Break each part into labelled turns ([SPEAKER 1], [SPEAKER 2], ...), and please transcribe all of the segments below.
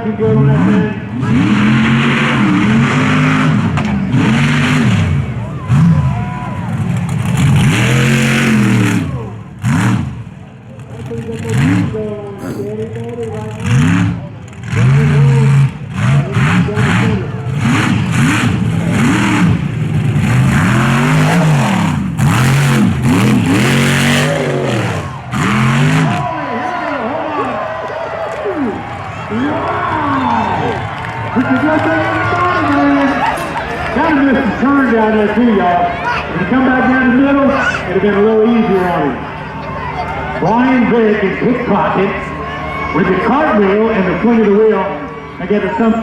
[SPEAKER 1] looking good on that thing. Got to miss the turn down there too, y'all. If you come back down the middle, it'd have been a little easier on him. Brian Vick is pickpocket with the cartwheel and the swing of the wheel. I get the thumbs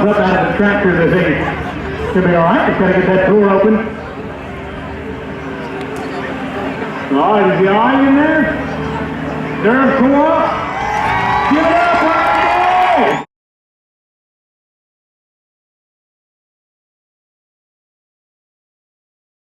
[SPEAKER 1] up out of the tractor. They think it's gonna be all right. Just gotta get that door open. All right, is the eye in there? Nerve come up. Give it up, Brian!